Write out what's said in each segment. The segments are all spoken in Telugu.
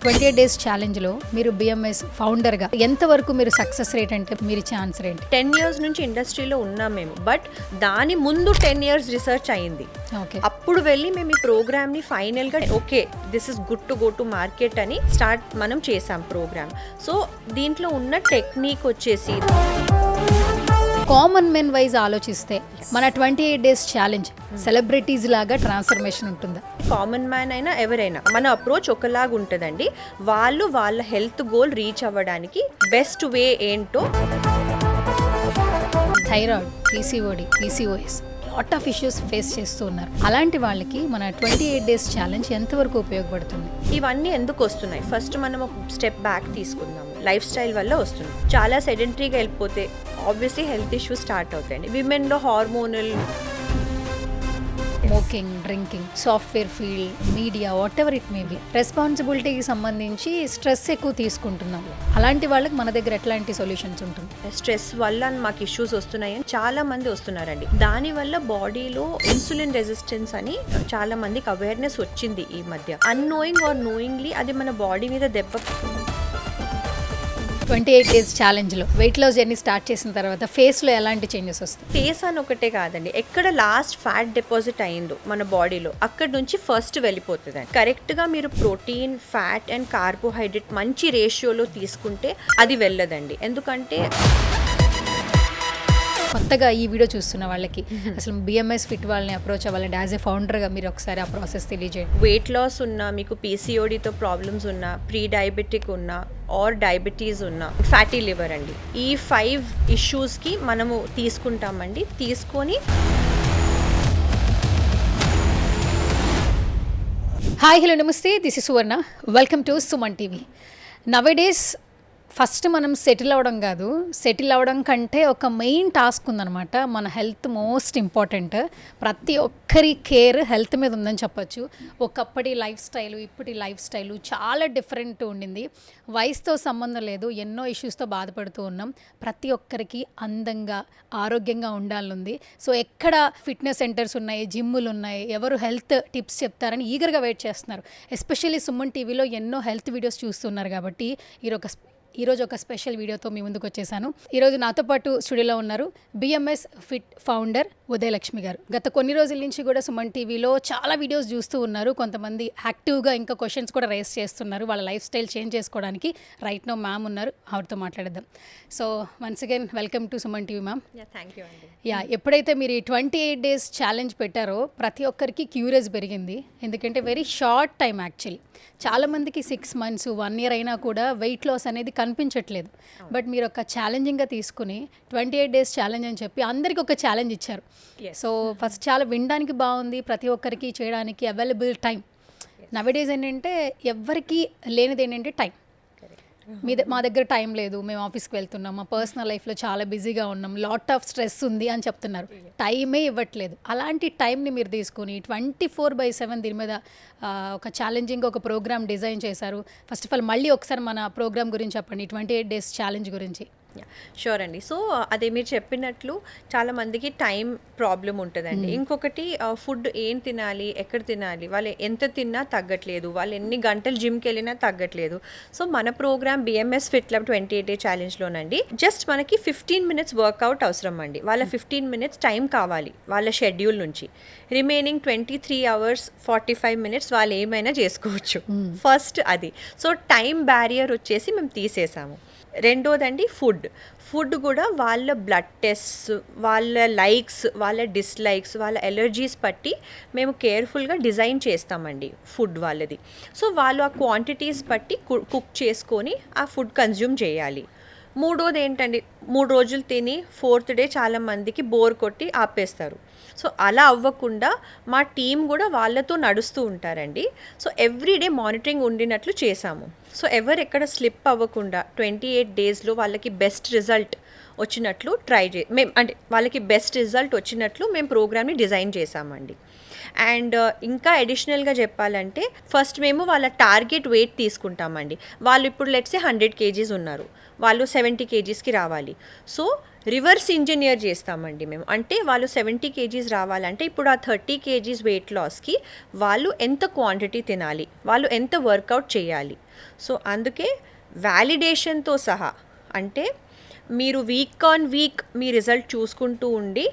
28 డేస్ ఛాలెంజ్లో మీరు బిఎంఎస్ ఫౌండర్గా ఎంతవరకు మీరు సక్సెస్ రేట్ అంటే మీరు ఛాన్స్ రేట్ 10 years నుంచి ఇండస్ట్రీలో ఉన్నాం మేము. బట్ దాని ముందు 10 years రీసెర్చ్ అయింది. ఓకే, అప్పుడు వెళ్ళి మేము ఈ ప్రోగ్రామ్ని ఫైనల్గా okay this is good to go to market అని మనం చేసాం ప్రోగ్రామ్. సో దీంట్లో ఉన్న టెక్నిక్ వచ్చేసి కామన్ మెన్ వైజ్ ఆలోచిస్తే మన 28 డేస్ ఛాలెంజ్ సెలబ్రిటీస్ లాగా ట్రాన్స్ఫర్మేషన్ ఉంటుందా? కామన్ మ్యాన్ అయినా ఎవరైనా మన అప్రోచ్ ఒకలాగా ఉంటుందండి. వాళ్ళ హెల్త్ గోల్ రీచ్ అవ్వడానికి బెస్ట్ వే ఏంటో thyroid, PCOD, PCOS lot of issues face చేస్తూ ఉన్నారు. అలాంటి వాళ్ళకి మన 28 డేస్ ఛాలెంజ్ ఎంతవరకు ఉపయోగపడుతుంది? ఇవన్నీ ఎందుకు వస్తున్నాయి? ఫస్ట్ మనం ఒక స్టెప్ బ్యాక్ తీసుకుందాము. లైఫ్ స్టైల్ వల్ల వస్తుంది. చాలా సెడెంటరీగా వెళ్ళిపోతే ఆబ్వియస్లీ హెల్త్ ఇష్యూస్ స్టార్ట్ అవుతాయండి. విమెన్లో hormonal, smoking, drinking, software field, media, whatever it may be, రెస్పాన్సిబిలిటీకి సంబంధించి స్ట్రెస్ ఎక్కువ తీసుకుంటున్నాం. అలాంటి వాళ్ళకి మన దగ్గర ఎట్లాంటి సొల్యూషన్స్ ఉంటుంది? స్ట్రెస్ వల్ల మాకు ఇష్యూస్ వస్తున్నాయని చాలా మంది వస్తున్నారండి. దానివల్ల బాడీలో ఇన్సులిన్ రెసిస్టెన్స్ అని చాలా మందికి అవేర్నెస్ వచ్చింది ఈ మధ్య. అన్నోయింగ్ ఆర్ నోయింగ్లీ అది మన బాడీ మీద దెబ్బ. 28 డేస్ ఛాలెంజ్లో వెయిట్ లాస్ జర్నీ స్టార్ట్ చేసిన తర్వాత ఫేస్లో ఎలాంటి చేంజెస్ వస్తాయి? ఫేస్ అని ఒకటే కాదండి, ఎక్కడ లాస్ట్ ఫ్యాట్ డిపాజిట్ అయిందో మన బాడీలో అక్కడ నుంచి ఫస్ట్ వెళ్ళిపోతుంది. కరెక్ట్గా మీరు ప్రోటీన్, ఫ్యాట్ అండ్ కార్బోహైడ్రేట్ మంచి రేషియోలో తీసుకుంటే అది వెళ్ళదండి. ఎందుకంటే కొత్తగా ఈ వీడియో చూస్తున్న వాళ్ళకి అసలు బిఎంఎస్ ఫిట్ వాళ్ళని అప్రోచ్ అవ్వాలంటే యాజ్ ఏ ఫౌండర్గా మీరు ఒకసారి ఆ ప్రాసెస్ తెలియజేయండి. వెయిట్ లాస్ ఉన్నా, మీకు పీసీఓడితో ప్రాబ్లమ్స్ ఉన్నా, ప్రీ డయాబెటిక్ ఉన్నా ఆర్ డయాబెటీస్ ఉన్నా, ఫ్యాటీ లివర్ అండి, ఈ 5 ఇష్యూస్కి మనము తీసుకుంటామండి. తీసుకొని హాయ్, హలో, నమస్తే, this is Suvarna. Welcome to Suman TV. Nowadays first మనం సెటిల్ అవ్వడం కాదు, సెటిల్ అవ్వడం కంటే ఒక మెయిన్ టాస్క్ ఉందన్నమాట. మన హెల్త్ మోస్ట్ ఇంపార్టెంట్. ప్రతి ఒక్కరి కేర్ హెల్త్ మీద ఉందని చెప్పొచ్చు. ఒకప్పటి లైఫ్ స్టైలు, ఇప్పటి లైఫ్ స్టైలు చాలా డిఫరెంట్ ఉండింది. వయసుతో సంబంధం లేదు, ఎన్నో ఇష్యూస్తో బాధపడుతూ ఉన్నాం. ప్రతి ఒక్కరికి అందంగా, ఆరోగ్యంగా ఉండాలనుంది. సో ఎక్కడ ఫిట్నెస్ సెంటర్స్ ఉన్నాయి, జిమ్ములు ఉన్నాయి, ఎవరు హెల్త్ టిప్స్ చెప్తారని ఈగర్గా వెయిట్ చేస్తున్నారు. ఎస్పెషల్లీ సుమన్ టీవీలో ఎన్నో హెల్త్ వీడియోస్ చూస్తున్నారు కాబట్టి ఈరోజు ఒక స్పెషల్ వీడియోతో మీ ముందుకు వచ్చేసాను. ఈరోజు నాతో పాటు స్టూడియోలో ఉన్నారు బిఎంఎస్ ఫిట్ ఫౌండర్ ఉదయలక్ష్మి గారు. గత కొన్ని రోజుల నుంచి కూడా సుమన్ టీవీలో చాలా వీడియోస్ చూస్తూ ఉన్నారు. కొంతమంది యాక్టివ్గా ఇంకా క్వశ్చన్స్ కూడా రైస్ చేస్తున్నారు వాళ్ళ లైఫ్ స్టైల్ చేంజ్ చేసుకోవడానికి. రైట్ నో మ్యామ్ ఉన్నారు, ఆవిడతో మాట్లాడదాం. So once again welcome to Suman TV ma'am. Thank you అండి. ఎప్పుడైతే మీరు 28 డేస్ ఛాలెంజ్ పెట్టారో ప్రతి ఒక్కరికి క్యూరియస్ పెరిగింది. ఎందుకంటే వెరీ షార్ట్ టైం యాక్చువల్లీ. చాలామందికి 6 months, 1 year అయినా కూడా వెయిట్ లాస్ అనేది కనిపించట్లేదు. బట్ మీరు ఒక ఛాలెంజింగ్గా తీసుకుని 28 డేస్ ఛాలెంజ్ అని చెప్పి అందరికీ ఒక ఛాలెంజ్ ఇచ్చారు. సో ఫస్ట్ చాలా వినడానికి బాగుంది, ప్రతి ఒక్కరికి చేయడానికి అవైలబుల్ టైం. నవేడేస్ ఏంటంటే ఎవరికి లేనిది ఏంటంటే టైం. మా దగ్గర టైం లేదు, మేము ఆఫీస్కి వెళ్తున్నాం, మా పర్సనల్ లైఫ్లో చాలా బిజీగా ఉన్నాం, లాట్ ఆఫ్ స్ట్రెస్ ఉంది అని చెప్తున్నారు. టైమే ఇవ్వట్లేదు. అలాంటి టైంని మీరు తీసుకుని 24/7 దీని మీద ఒక ఛాలెంజింగ్ ఒక ప్రోగ్రామ్ డిజైన్ చేశారు. ఫస్ట్ ఆఫ్ ఆల్ మళ్ళీ ఒకసారి మన ప్రోగ్రామ్ గురించి చెప్పండి, 28 డేస్ ఛాలెంజ్ గురించి. షూర్ అండి. సో అదే మీరు చెప్పినట్లు చాలా మందికి టైం ప్రాబ్లం ఉంటుందండి. ఇంకొకటి ఫుడ్ ఏం తినాలి, ఎక్కడ తినాలి, వాళ్ళు ఎంత తిన్నా తగ్గట్లేదు, వాళ్ళు ఎన్ని గంటలు జిమ్కి వెళ్ళినా తగ్గట్లేదు. సో మన program BMS fit club 28 day ఛాలెంజ్లోనండి జస్ట్ మనకి 15 minutes వర్కౌట్ అవసరం అండి. వాళ్ళ 15 minutes టైం కావాలి వాళ్ళ షెడ్యూల్ నుంచి. రిమైనింగ్ 23 hours 45 minutes వాళ్ళు ఏమైనా చేసుకోవచ్చు. ఫస్ట్ అది. సో టైం బ్యారియర్ వచ్చేసి మేము తీసేసాము. రెండోదండి ఫుడ్ కూడా వాళ్ళ బ్లడ్ టెస్ట్, వాళ్ళ లైక్స్, వాళ్ళ డిస్లైక్స్, వాళ్ళ ఎలర్జీస్ బట్టి మేము కేర్ఫుల్గా డిజైన్ చేస్తామండి ఫుడ్ వాళ్ళది. సో వాళ్ళు ఆ క్వాంటిటీస్ బట్టి కుక్ చేసుకొని ఆ ఫుడ్ కన్జ్యూమ్ చేయాలి. మూడోది ఏంటండి, 3 రోజులు తిని 4th day చాలా మందికి బోర్ కొట్టి ఆపేస్తారు. సో అలా అవ్వకుండా మా టీం కూడా వాళ్ళతో నడుస్తూ ఉంటారండి. సో ఎవ్రీడే మానిటరింగ్ ఉండినట్లు చేశాము. సో ఎవరు ఎక్కడ స్లిప్ అవ్వకుండా 28 daysలో వాళ్ళకి బెస్ట్ రిజల్ట్ వచ్చినట్లు వాళ్ళకి బెస్ట్ రిజల్ట్ వచ్చినట్లు మేము ప్రోగ్రామ్ని డిజైన్ చేశామండి. అండ్ ఇంకా అడిషనల్గా చెప్పాలంటే ఫస్ట్ మేము వాళ్ళ టార్గెట్ వెయిట్ తీసుకుంటామండి. వాళ్ళు ఇప్పుడు లెట్సే 100 kgs ఉన్నారు, వాళ్ళు 70 kgsకి రావాలి. సో రివర్స్ ఇంజనీర్ చేస్తామండి మేము. అంటే వాళ్ళు 70 kgs రావాలంటే ఇప్పుడు ఆ 30 kgs వెయిట్ లాస్కి వాళ్ళు ఎంత క్వాంటిటీ తినాలి, వాళ్ళు ఎంత వర్కౌట్ చేయాలి. సో అందుకే వ్యాలిడేషన్తో సహా, అంటే మీరు week on week me result చూసుకుంటూ ఉండి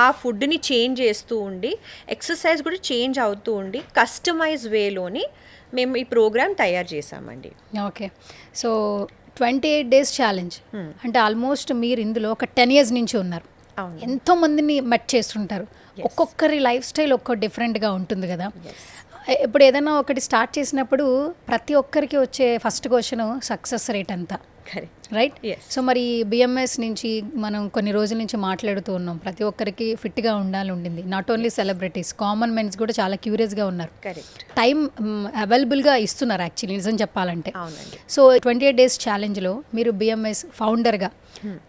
ఆ ఫుడ్ని చేంజ్ చేస్తూ ఉండి ఎక్సర్సైజ్ కూడా చేంజ్ అవుతూ ఉండి కస్టమైజ్ వేలోని మేము ఈ ప్రోగ్రామ్ తయారు చేసామండి. ఓకే. సో 28 days ఛాలెంజ్ అంటే ఆల్మోస్ట్ మీరు ఇందులో ఒక 10 years నుంచి ఉన్నారు. అవును. ఎంతో మందిని మెట్ చేస్తుంటారు. ఒక్కొక్కరి లైఫ్ స్టైల్ ఒక్కో డిఫరెంట్గా ఉంటుంది కదా. ఇప్పుడు ఏదైనా ఒకటి స్టార్ట్ చేసినప్పుడు ప్రతి ఒక్కరికి వచ్చే ఫస్ట్ క్వశ్చన్ సక్సెస్ రేట్ ఎంత, కరెక్ట్. రైట్? Yes. సో మరి బిఎంఎస్ నుంచి మనం కొన్ని రోజుల నుంచి మాట్లాడుతూ ఉన్నాం, ప్రతి ఒక్కరికి ఫిట్గా ఉండాలి ఉండింది. Not only celebrities, common mens కూడా చాలా క్యూరియస్గా ఉన్నారు. కరెక్ట్. టైం అవైలబుల్గా ఇస్తున్నారు యాక్చువల్లీ నిజం చెప్పాలంటే. అవునండి. సో 28 days ఛాలెంజ్లో మీరు బిఎంఎస్ ఫౌండర్గా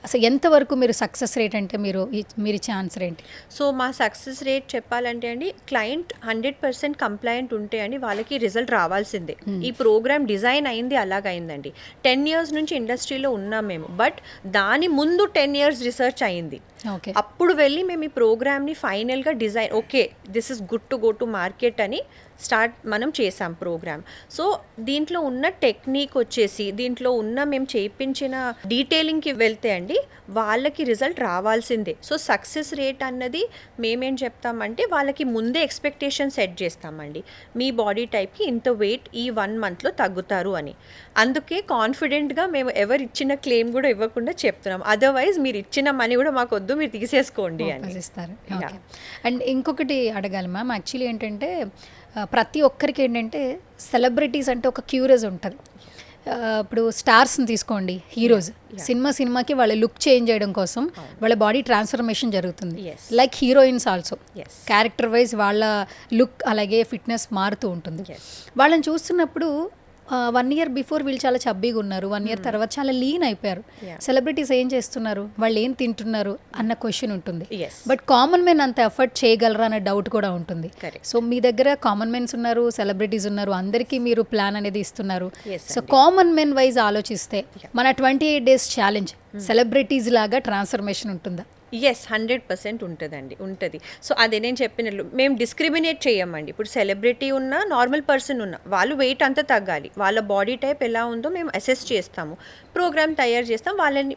అసలు ఎంతవరకు మీరు సక్సెస్ రేట్ అంటే మీరు ఇచ్చే ఆన్సర్ ఏంటి? సో మా సక్సెస్ రేట్ చెప్పాలంటే అండి, క్లయింట్ 100% కంప్లైంట్ ఉంటే అండి వాళ్ళకి రిజల్ట్ రావాల్సిందే. ఈ ప్రోగ్రామ్ డిజైన్ అయింది అలాగైందండి. 10 years నుంచి ఇండస్ట్రీలో ఉన్నాం మేము, బట్ దాని ముందు 10 years రీసెర్చ్ అయింది. ఓకే. అప్పుడు వెళ్ళి మేము ఈ ప్రోగ్రామ్ని ఫైనల్గా design, okay this is good to go to market అని మనం చేసాం ప్రోగ్రామ్. సో దీంట్లో ఉన్న టెక్నిక్ వచ్చేసి, దీంట్లో ఉన్న మేము చేయించిన డీటెయిలింగ్కి వెళ్తే అండి వాళ్ళకి రిజల్ట్ రావాల్సిందే. సో సక్సెస్ రేట్ అన్నది మేమేం చెప్తామంటే వాళ్ళకి ముందే ఎక్స్పెక్టేషన్ సెట్ చేస్తామండి, మీ బాడీ టైప్కి ఇంత వెయిట్ ఈ 1 monthలో తగ్గుతారు అని. అందుకే కాన్ఫిడెంట్గా మేము ఎవరు ఇచ్చిన క్లెయిమ్ కూడా ఇవ్వకుండా చెప్తున్నాం. అదర్వైజ్ మీరు ఇచ్చిన మనీ కూడా మాకు వద్దు, మీరు తీసేసుకోండి అని ఇస్తారు. ఓకే. అండ్ ఇంకొకటి అడగాలి మ్యామ్, యాక్చువల్లీ ఏంటంటే ప్రతి ఒక్కరికి ఏంటంటే సెలబ్రిటీస్ అంటే ఒక క్యూరియస్ ఉంటుంది. ఇప్పుడు స్టార్స్ని తీసుకోండి, హీరోస్, సినిమాకి వాళ్ళ లుక్ చేంజ్ చేయడం కోసం వాళ్ళ బాడీ ట్రాన్స్ఫర్మేషన్ జరుగుతుంది. Like heroines also character wise వాళ్ళ లుక్ అలాగే ఫిట్నెస్ మారుతూ ఉంటుంది. వాళ్ళని చూస్తున్నప్పుడు 1 year బిఫోర్ వీళ్ళు చాలా చబ్బీగా ఉన్నారు, 1 year తర్వాత చాలా లీన్ అయిపోయారు. సెలబ్రిటీస్ ఏం చేస్తున్నారు, వాళ్ళు ఏం తింటున్నారు అన్న క్వశ్చన్ ఉంటుంది. బట్ కామన్ మెన్ అంత ఎఫర్ట్ చేయగలరా అనే డౌట్ కూడా ఉంటుంది. సో మీ దగ్గర కామన్ మెన్స్ ఉన్నారు, సెలబ్రిటీస్ ఉన్నారు, అందరికీ మీరు ప్లాన్ అనేది ఇస్తున్నారు. సో కామన్ మెన్ వైజ్ ఆలోచిస్తే మన 28 days ఛాలెంజ్ సెలబ్రిటీస్ లాగా ట్రాన్స్ఫర్మేషన్ ఉంటుందా? ఎస్, 100% ఉంటుందండి, ఉంటుంది. సో అదే నేను చెప్పినట్లు మేము డిస్క్రిమినేట్ చేయమండి. ఇప్పుడు సెలబ్రిటీ ఉన్నా, నార్మల్ పర్సన్ ఉన్నా, వాళ్ళు వెయిట్ అంతా తగ్గాలి, వాళ్ళ బాడీ టైప్ ఎలా ఉందో మేము అసెస్ చేస్తాము, ప్రోగ్రామ్ తయారు చేస్తాం,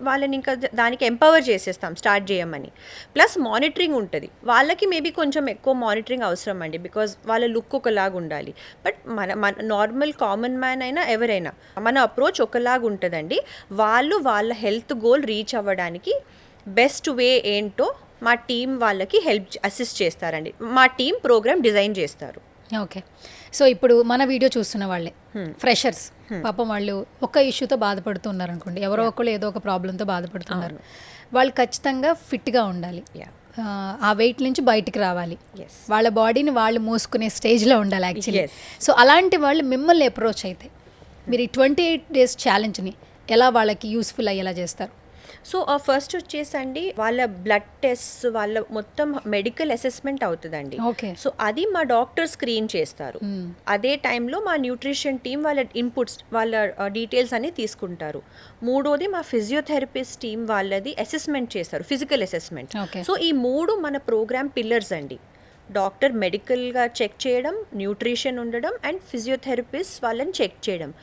వాళ్ళని ఇంకా దానికి ఎంపవర్ చేసేస్తాం స్టార్ట్ చేయమని. ప్లస్ మానిటరింగ్ ఉంటుంది, వాళ్ళకి మేబీ కొంచెం ఎక్కువ మానిటరింగ్ అవసరం అండి, బికాజ్ వాళ్ళ లుక్ ఒకలాగా ఉండాలి. బట్ మన నార్మల్ కామన్ మ్యాన్ అయినా ఎవరైనా మన అప్రోచ్ ఒకలాగా ఉంటుందండి. వాళ్ళు వాళ్ళ హెల్త్ గోల్ రీచ్ అవ్వడానికి బెస్ట్ వే ఏంటో మా టీం వాళ్ళకి అసిస్ట్ చేస్తారండి. మా టీం ప్రోగ్రామ్ డిజైన్ చేస్తారు. ఓకే. సో ఇప్పుడు మన వీడియో చూస్తున్న వాళ్ళే ఫ్రెషర్స్, పాపం వాళ్ళు ఒక ఇష్యూతో బాధపడుతున్నారు అనుకోండి, ఎవరో ఒకళ్ళు ఏదో ఒక ప్రాబ్లంతో బాధపడుతున్నారు. వాళ్ళు ఖచ్చితంగా ఫిట్గా ఉండాలి, ఆ వెయిట్ నుంచి బయటికి రావాలి, వాళ్ళ బాడీని వాళ్ళు మోసుకునే స్టేజ్లో ఉండాలి యాక్చువల్లీ. సో అలాంటి వాళ్ళు మిమ్మల్ని అప్రోచ్ అయితే మీరు ఈ 28 days ఛాలెంజ్ని ఎలా వాళ్ళకి యూస్ఫుల్ అయ్యేలా చేస్తారు? సో ఫస్ట్ వచ్చేసండి వాళ్ళ బ్లడ్ టెస్ట్, వాళ్ళ మొత్తం మెడికల్ అసెస్మెంట్ అవుతుందండి. ఓకే. సో అది మా డాక్టర్ స్క్రీన్ చేస్తారు. అదే టైంలో మా న్యూట్రిషన్ టీం వాళ్ళ ఇన్పుట్స్, వాళ్ళ డీటెయిల్స్ అన్ని తీసుకుంటారు. మూడోది మా ఫిజియోథెరపిస్ట్ టీం వాళ్ళది అసెస్మెంట్ చేస్తారు, ఫిజికల్ అసెస్మెంట్. సో ఈ 3 మన ప్రోగ్రామ్ పిల్లర్స్ అండి. డాక్టర్ మెడికల్గా చెక్ చేయడం, న్యూట్రిషన్ ఉండడం, అండ్ ఫిజియోథెరపిస్ట్ వాళ్ళని చెక్ చేయడం.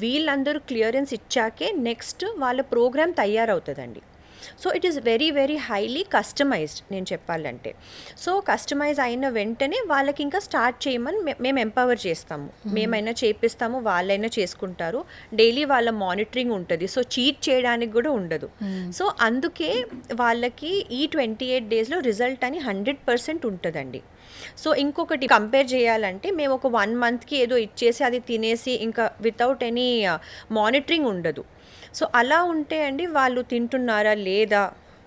వీళ్ళందరూ క్లియరెన్స్ ఇచ్చాకే నెక్స్ట్ వాళ్ళ ప్రోగ్రామ్ తయారవుతుందండి. So it is very very highly customised నేను చెప్పాలంటే. సో కస్టమైజ్ అయిన వెంటనే వాళ్ళకి ఇంకా స్టార్ట్ చేయమని మేము ఎంపవర్ చేస్తాము. మేమైనా చేపిస్తాము, వాళ్ళైనా చేసుకుంటారు. డైలీ వాళ్ళ మానిటరింగ్ ఉంటుంది, సో చీట్ చేయడానికి కూడా ఉండదు. సో అందుకే వాళ్ళకి ఈ 28 daysలో రిజల్ట్ అని 100% ఉంటుందండి. సో ఇంకొకటి కంపేర్ చేయాలంటే మేము ఒక 1 monthకి ఏదో ఇచ్చేసి అది తినేసి ఇంకా వితౌట్ ఎనీ మానిటరింగ్ ఉండదు. సో అలా ఉంటే అండి వాళ్ళు తింటున్నారా లేదా,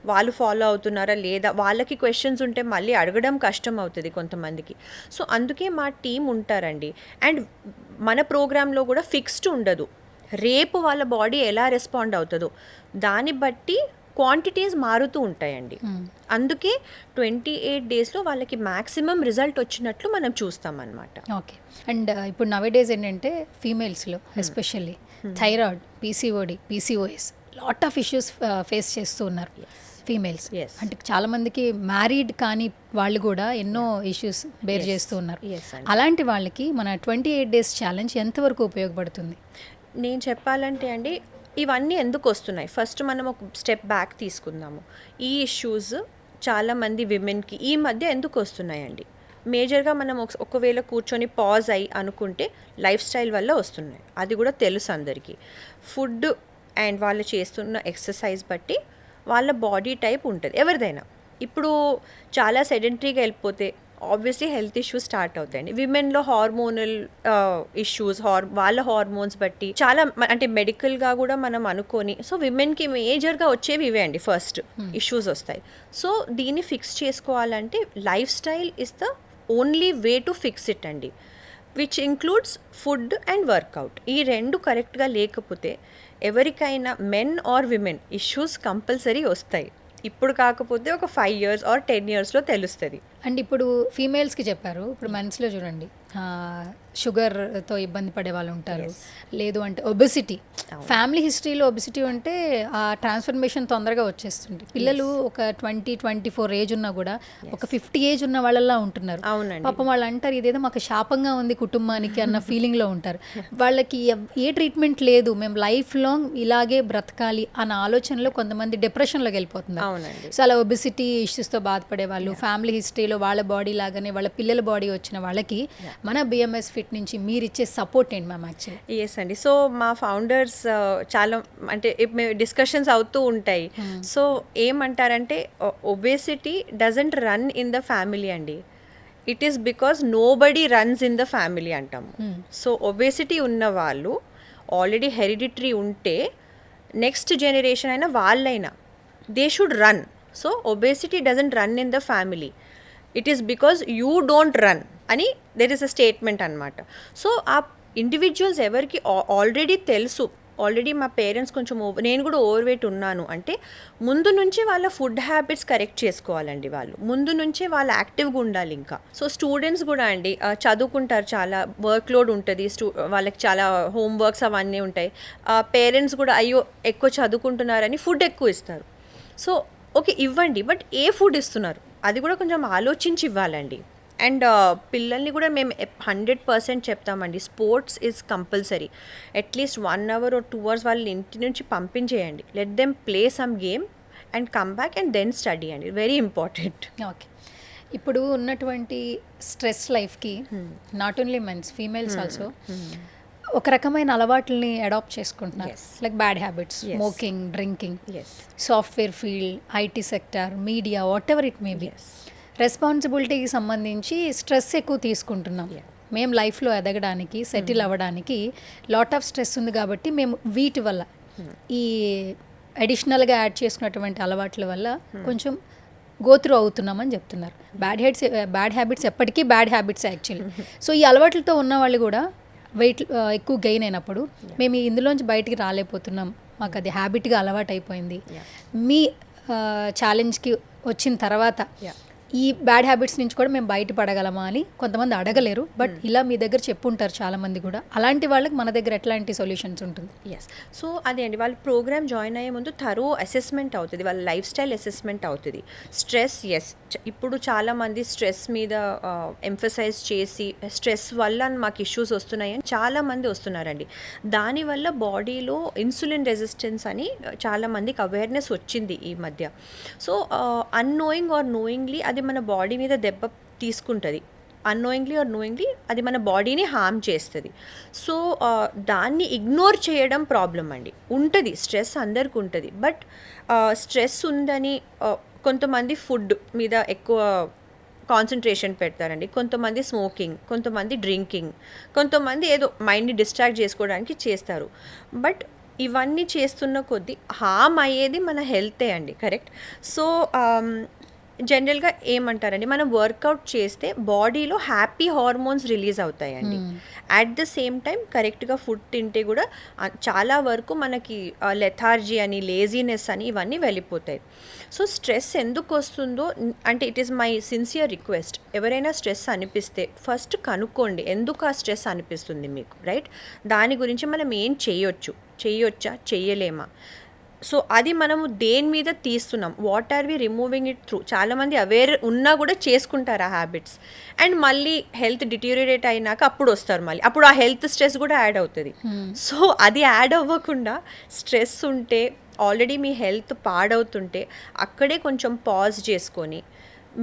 వాళ్ళు ఫాలో అవుతున్నారా లేదా, వాళ్ళకి క్వశ్చన్స్ ఉంటే మళ్ళీ అడగడం కష్టం అవుతుంది కొంతమందికి. సో అందుకే మా టీం ఉంటారండి. అండ్ మన ప్రోగ్రాంలో కూడా ఫిక్స్డ్ ఉండదు, రేపు వాళ్ళ బాడీ ఎలా రెస్పాండ్ అవుతుందో దాన్ని బట్టి క్వాంటిటీస్ మారుతూ ఉంటాయండి. అందుకే 28 daysలో వాళ్ళకి మ్యాక్సిమం రిజల్ట్ వచ్చినట్లు మనం చూస్తామన్నమాట. ఓకే. అండ్ ఇప్పుడు నవేడేస్ ఏంటంటే ఫీమేల్స్లో especially thyroid, PCOD, PCOS lot of issues face చేస్తూ ఉన్నారు. Females Yes. అంటే చాలా మందికి మ్యారీడ్ కానీ వాళ్ళు కూడా ఎన్నో ఇష్యూస్ బేర్ Yes. చేస్తూ ఉన్నారు. Yes అండి. అలాంటి వాళ్ళకి మన 28 డేస్ ఛాలెంజ్ ఎంతవరకు ఉపయోగపడుతుంది? నేను చెప్పాలంటే అండి, ఇవన్నీ ఎందుకు వస్తున్నాయి? ఫస్ట్ మనం ఒక స్టెప్ బ్యాక్ తీసుకుందాము. ఈ ఇష్యూస్ చాలామంది విమెన్కి ఈ మధ్య ఎందుకు వస్తున్నాయండి? మేజర్గా మనం ఒకవేళ కూర్చొని పాజ్ అయ్యి అనుకుంటే లైఫ్ స్టైల్ వల్ల వస్తున్నాయి. అది కూడా తెలుసు అందరికీ. ఫుడ్ అండ్ వాళ్ళు చేస్తున్న ఎక్సర్సైజ్ బట్టి వాళ్ళ బాడీ టైప్ ఉంటుంది ఎవరిదైనా. ఇప్పుడు చాలా సెడెంటరీగా వెళ్ళిపోతే ఆబ్వియస్లీ హెల్త్ ఇష్యూస్ స్టార్ట్ అవుతాయండి. విమెన్లో హార్మోనల్ ఇష్యూస్, వాళ్ళ హార్మోన్స్ బట్టి చాలా అంటే మెడికల్గా కూడా మనం అనుకొని, సో విమెన్కి మేజర్గా వచ్చేవి ఇవే అండి ఫస్ట్ ఇష్యూస్ వస్తాయి. సో దీన్ని ఫిక్స్ చేసుకోవాలంటే lifestyle is the only way to fix it అండి, which includes food and workout. ఈ రెండు కరెక్ట్గా లేకపోతే ఎవరికైనా men or women issues compulsory వస్తాయి. ఇప్పుడు కాకపోతే ఒక 5 years or 10 yearsలో తెలుస్తుంది. అండ్ ఇప్పుడు ఫీమేల్స్కి చెప్పారు, ఇప్పుడు మెన్స్లో చూడండి షుగర్తో ఇబ్బంది పడే వాళ్ళు ఉంటారు, లేదు అంటే ఒబెసిటీ, ఫ్యామిలీ హిస్టరీలో ఒబెసిటీ ఉంటే ఆ ట్రాన్స్ఫర్మేషన్ తొందరగా వచ్చేస్తుంది. పిల్లలు ఒక 20-24 ఏజ్ ఉన్నా కూడా ఒక 50 ఏజ్ ఉన్న వాళ్ళలా ఉంటున్నారు. అవునండి. పాపం వాళ్ళు అంటారు ఇదేదో మాకు శాపంగా ఉంది కుటుంబానికి అన్న ఫీలింగ్లో ఉంటారు. వాళ్ళకి ఏ ట్రీట్మెంట్ లేదు, మేము లైఫ్ లాంగ్ ఇలాగే బ్రతకాలి అన్న ఆలోచనలో కొంతమంది డిప్రెషన్లోకి వెళ్ళిపోతున్నారు. అవునండి. సో అలా ఒబెసిటీ ఇష్యూస్తో బాధపడే వాళ్ళు, ఫ్యామిలీ హిస్టరీలో వాళ్ళ బాడీ లాగానే వాళ్ళ పిల్లల బాడీ వచ్చిన వాళ్ళకి మన బిఎంఎస్ ఫిట్ నుంచి మీరు ఇచ్చే సపోర్ట్ ఏంటి మ్యామ్? యాక్చువల్లీ ఎస్ అండి. సో మా ఫౌండర్స్ చాలా అంటే మేము డిస్కషన్స్ అవుతూ ఉంటాయి. సో ఏమంటారంటే obesity doesn't run in the family అండి, it is because nobody runs in the family అంటాము. సో ఒబేసిటీ ఉన్న వాళ్ళు ఆల్రెడీ హెరిడిటరీ ఉంటే నెక్స్ట్ జనరేషన్ అయినా వాళ్ళైనా they should run. So obesity doesn't run in the family, it is because you don't run అని దెర్ ఇస్ అ స్టేట్మెంట్ అనమాట. సో ఆ ఇండివిజువల్స్ ఎవరికి ఆల్రెడీ తెలుసు, ఆల్రెడీ మా పేరెంట్స్ కొంచెం నేను కూడా ఓవర్ వెయిట్ ఉన్నాను అంటే ముందు నుంచి వాళ్ళ ఫుడ్ హ్యాబిట్స్ కరెక్ట్ చేసుకోవాలండి. వాళ్ళు ముందు నుంచే వాళ్ళు యాక్టివ్గా ఉండాలి. ఇంకా సో స్టూడెంట్స్ కూడా అండి చదువుకుంటారు, చాలా వర్క్ లోడ్ ఉంటుంది, వాళ్ళకి చాలా హోంవర్క్స్ అవన్నీ ఉంటాయి. పేరెంట్స్ కూడా అయ్యో ఎక్కువ చదువుకుంటున్నారని ఫుడ్ ఎక్కువ ఇస్తారు. సో ఓకే ఇవ్వండి, బట్ ఏ ఫుడ్ ఇస్తున్నారు అది కూడా కొంచెం ఆలోచించి ఇవ్వాలండి. అండ్ పిల్లల్ని కూడా మేము 100% చెప్తామండి, sports is compulsory. At least 1 hour or 2 hours వాళ్ళని ఇంటి నుంచి పంపించేయండి. Let them play some game and come back and then study అండి, వెరీ ఇంపార్టెంట్. ఓకే, ఇప్పుడు ఉన్నటువంటి స్ట్రెస్ లైఫ్కి not only mens, females also ఒక రకమైన అలవాట్లని అడాప్ట్ చేసుకుంటున్నారు. Like bad habits, smoking, drinking, software field, IT sector, media, whatever it may be. రెస్పాన్సిబిలిటీకి సంబంధించి స్ట్రెస్ ఎక్కువ తీసుకుంటున్నాం. మేము లైఫ్లో ఎదగడానికి, సెటిల్ అవ్వడానికి లాట్ ఆఫ్ స్ట్రెస్ ఉంది కాబట్టి మేము వీటి వల్ల ఈ అడిషనల్గా యాడ్ చేసుకున్నటువంటి అలవాట్ల వల్ల కొంచెం గోత్రూ అవుతున్నామని చెప్తున్నారు. బ్యాడ్ హ్యాబిట్స్ ఎప్పటికీ బ్యాడ్ హ్యాబిట్స్ యాక్చువల్లీ. సో ఈ అలవాట్లతో ఉన్న వాళ్ళు కూడా వెయిట్ ఎక్కువ గెయిన్ అయినప్పుడు మేము ఇందులోంచి బయటికి రాలేకపోతున్నాం, మాకు అది హ్యాబిట్గా అలవాటు అయిపోయింది. మీ ఛాలెంజ్కి వచ్చిన తర్వాత ఈ బ్యాడ్ హ్యాబిట్స్ నుంచి కూడా మేము బయటపడగలమా అని కొంతమంది అడగలేరు, బట్ ఇలా మీ దగ్గర చెప్పుంటారు చాలామంది కూడా. అలాంటి వాళ్ళకి మన దగ్గర ఎట్లాంటి సొల్యూషన్స్ ఉంటుంది? ఎస్, సో అదే అండి, వాళ్ళ ప్రోగ్రామ్ జాయిన్ అయ్యే ముందు థరో అసెస్మెంట్ అవుతుంది, వాళ్ళ లైఫ్ స్టైల్ అసెస్మెంట్ అవుతుంది. స్ట్రెస్, ఎస్, ఇప్పుడు చాలామంది స్ట్రెస్ మీద ఎంఫసైజ్ చేసి స్ట్రెస్ వల్ల మాకు ఇష్యూస్ వస్తున్నాయని చాలామంది వస్తున్నారండి. దానివల్ల బాడీలో ఇన్సులిన్ రెసిస్టెన్స్ అని చాలామందికి అవేర్నెస్ వచ్చింది ఈ మధ్య. సో అన్నోయింగ్ ఆర్ నోయింగ్లీ అది మన బాడీ మీద దెబ్బ తీసుకుంటుంది, అన్నోయింగ్లీ ఆర్ నోయింగ్లీ అది మన బాడీని హార్మ్ చేస్తుంది. సో దాన్ని ఇగ్నోర్ చేయడం ప్రాబ్లం అండి. ఉంటుంది స్ట్రెస్, అందరికి ఉంటుంది, బట్ స్ట్రెస్ ఉందని కొంతమంది ఫుడ్ మీద ఎక్కువ కాన్సన్ట్రేషన్ పెడతారండి, కొంతమంది స్మోకింగ్, కొంతమంది డ్రింకింగ్, కొంతమంది ఏదో మైండ్ని డిస్ట్రాక్ట్ చేసుకోవడానికి చేస్తారు. బట్ ఇవన్నీ చేస్తున్న కొద్దీ హార్మ్ అయ్యేది మన హెల్తే అండి, కరెక్ట్. సో జనరల్గా ఏమంటారండి, మనం వర్కౌట్ చేస్తే బాడీలో హ్యాపీ హార్మోన్స్ రిలీజ్ అవుతాయండి. అట్ ద సేమ్ టైం కరెక్ట్గా ఫుడ్ తింటే కూడా చాలా వరకు మనకి లెథార్జీ అని, లేజీనెస్ అని ఇవన్నీ వెళ్ళిపోతాయి. సో స్ట్రెస్ ఎందుకు వస్తుందో అంటే it is my sincere request, ఎవరైనా స్ట్రెస్ అనిపిస్తే ఫస్ట్ కనుక్కోండి ఎందుకు ఆ స్ట్రెస్ అనిపిస్తుంది మీకు, రైట్. దాని గురించి మనం ఏం చేయొచ్చా, చెయ్యలేమా. సో అది మనము దేని మీద తీస్తున్నాం, what are we removing it through. చాలామంది అవేర్ ఉన్నా కూడా చేసుకుంటారు ఆ హ్యాబిట్స్, అండ్ మళ్ళీ హెల్త్ డిటీరియేట్ అయినాక అప్పుడు వస్తారు మళ్ళీ, అప్పుడు ఆ హెల్త్ స్ట్రెస్ కూడా యాడ్ అవుతుంది. సో అది యాడ్ అవ్వకుండా స్ట్రెస్ ఉంటే, ఆల్రెడీ మీ హెల్త్ పాడవుతుంటే అక్కడే కొంచెం పాజ్ చేసుకొని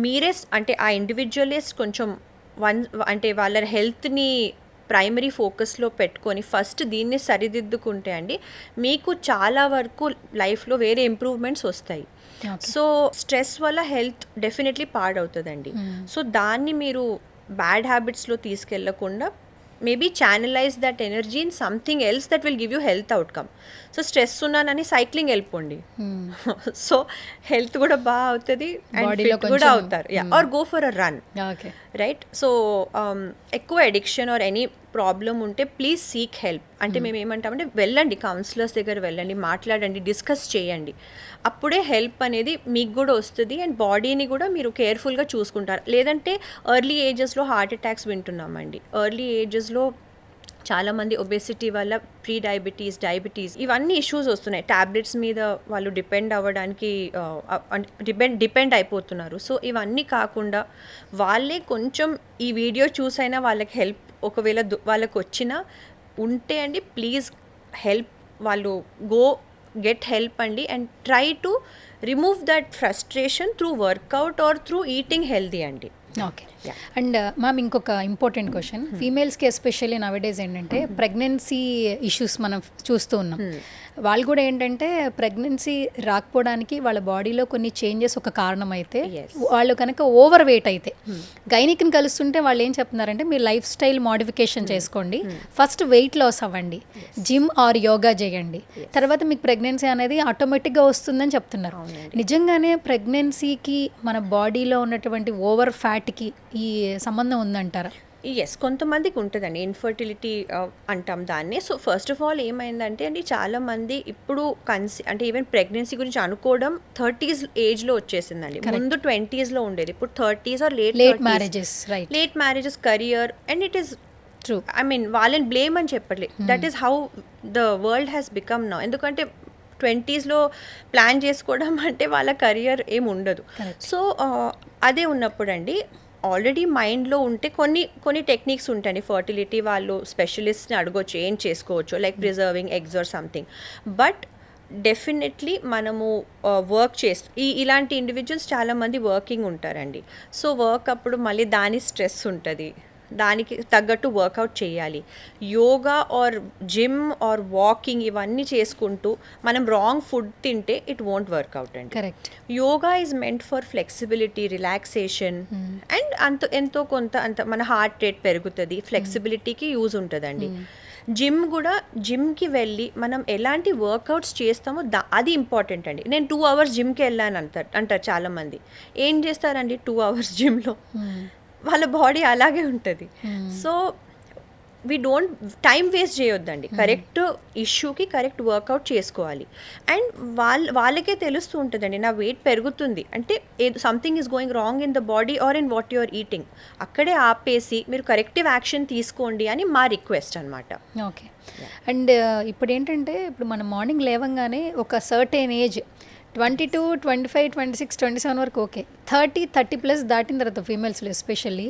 మీరే అంటే ఆ ఇండివిజువలిస్ట్ కొంచెం అంటే వాళ్ళ హెల్త్ని ప్రైమరీ ఫోకస్లో పెట్టుకొని ఫస్ట్ దీన్ని సరిదిద్దుకుంటే అండి మీకు చాలా వరకు లైఫ్లో వేరే ఇంప్రూవ్మెంట్స్ వస్తాయి. సో స్ట్రెస్ వల్ల హెల్త్ డెఫినెట్లీ పాడవుతుందండి. సో దాన్ని మీరు బ్యాడ్ హ్యాబిట్స్లో తీసుకెళ్లకుండా maybe channelise that energy in something else that will give you health outcome. So stress ఉన్నానని సైక్లింగ్ వెళ్ళిపోండి, సో హెల్త్ కూడా బాగా అవుతుంది అండ్ ఫిట్ కూడా అవుతారు. Or go for a run, right? So ఎక్కువ అడిక్షన్ ఆర్ ఎనీ ప్రాబ్లం ఉంటే ప్లీజ్ సీక్ హెల్ప్. అంటే మేము ఏమంటామంటే వెళ్ళండి, కౌన్సిలర్స్ దగ్గర వెళ్ళండి, మాట్లాడండి, డిస్కస్ చేయండి. అప్పుడే హెల్ప్ అనేది మీకు కూడా వస్తుంది అండ్ బాడీని కూడా మీరు కేర్ఫుల్గా చూసుకుంటారు. లేదంటే ఎర్లీ ఏజెస్లో హార్ట్ అటాక్స్ వింటున్నామండి. ఎర్లీ ఏజెస్లో చాలామంది ఒబెసిటీ వల్ల ప్రీ డయాబెటీస్ ఇవన్నీ ఇష్యూస్ వస్తున్నాయి. ట్యాబ్లెట్స్ మీద వాళ్ళు డిపెండ్ అయిపోతున్నారు. సో ఇవన్నీ కాకుండా వాళ్ళే కొంచెం ఈ వీడియో చూసైనా వాళ్ళకి హెల్ప్ ఒకవేళ వాళ్ళకి వచ్చినా ఉంటే అండి ప్లీజ్ హెల్ప్, వాళ్ళు గో గెట్ హెల్ప్ అండి and try to remove that frustration through workout or through eating healthy అండి. ఓకే. అండ్ మ్యామ్ ఇంకొక ఇంపార్టెంట్ క్వశ్చన్, ఫీమేల్స్కి ఎస్పెషల్లీ నవేడేస్ ఏంటంటే ప్రెగ్నెన్సీ ఇష్యూస్ మనం చూస్తూ ఉన్నాం. వాళ్ళు కూడా ఏంటంటే ప్రెగ్నెన్సీ రాకపోవడానికి వాళ్ళ బాడీలో కొన్ని చేంజెస్ ఒక కారణం అయితే, వాళ్ళు కనుక ఓవర్ వెయిట్ అయితే గైనిక్ని కలుస్తుంటే వాళ్ళు ఏం చెప్తున్నారంటే మీరు లైఫ్ స్టైల్ మోడిఫికేషన్ చేసుకోండి, ఫస్ట్ వెయిట్ లాస్ అవ్వండి, జిమ్ ఆర్ యోగా చేయండి, తర్వాత మీకు ప్రెగ్నెన్సీ అనేది ఆటోమేటిక్గా వస్తుందని చెప్తున్నారు. నిజంగానే ప్రెగ్నెన్సీకి మన బాడీలో ఉన్నటువంటి ఓవర్ ఫ్యాట్కి ఈ సంబంధం ఉందంటారా? ఎస్, కొంతమందికి ఉంటుందండి ఇన్ఫర్టిలిటీ అంటాం దాన్ని. సో ఫస్ట్ ఆఫ్ ఆల్ ఏమైందంటే అండి చాలామంది ఇప్పుడు అంటే ఈవెన్ ప్రెగ్నెన్సీ గురించి అనుకోవడం 30s ఏజ్లో వచ్చేసిందండి. ముందు 20sలో ఉండేది, ఇప్పుడు 30s or late marriages career and it is true. I mean వాళ్ళని బ్లేమ్ అని చెప్పట్లేదు, that is how the world has become now. ఎందుకంటే 20sలో ప్లాన్ చేసుకోవడం అంటే వాళ్ళ కెరియర్ ఏమి ఉండదు. సో అదే ఉన్నప్పుడు అండి ఆల్రెడీ మైండ్లో ఉంటే కొన్ని టెక్నిక్స్ ఉంటాయండి ఫర్టిలిటీ, వాళ్ళు స్పెషలిస్ట్ని అడగొచ్చు ఏం చేసుకోవచ్చు, like preserving eggs or something. But definitely మనము వర్క్ ఇలాంటి ఇండివిజువల్స్ చాలామంది వర్కింగ్ ఉంటారండి. సో వర్క్ అప్పుడు మళ్ళీ దాని స్ట్రెస్ ఉంటుంది, దానికి తగ్గట్టు వర్కౌట్ చేయాలి. Yoga or gym or walking ఇవన్నీ చేసుకుంటూ మనం రాంగ్ ఫుడ్ తింటే ఇట్ వోంట్ వర్కౌట్ అండి. Correct. Yoga is meant for flexibility, relaxation and ఎంతో కొంత మన హార్ట్ రేట్ పెరుగుతుంది, ఫ్లెక్సిబిలిటీకి యూజ్ ఉంటుందండి. జిమ్కి వెళ్ళి మనం ఎలాంటి వర్కౌట్స్ చేస్తామో అది ఇంపార్టెంట్ అండి. నేను 2 hours జిమ్కి వెళ్ళాను అంటారు చాలామంది. ఏం చేస్తారండి 2 hours జిమ్లో? వాళ్ళ బాడీ అలాగే ఉంటుంది. So we don't time waste చేయొద్దండి, కరెక్ట్ ఇష్యూకి కరెక్ట్ వర్కౌట్ చేసుకోవాలి. అండ్ వాళ్ళకే తెలుస్తూ ఉంటుందండి నా వెయిట్ పెరుగుతుంది అంటే something is going wrong in the body or in what your eating. అక్కడే ఆపేసి మీరు కరెక్టివ్ యాక్షన్ తీసుకోండి అని మా రిక్వెస్ట్ అనమాట. ఓకే. అండ్ ఇప్పుడు ఏంటంటే ఇప్పుడు మనం మార్నింగ్ లేవంగానే ఒక సర్టెన్ ఏజ్ 22, 25, 26, 27 వరకు ఓకే, 30+ దాటిన తర్వాత ఫీమేల్స్లో ఎస్పెషల్లీ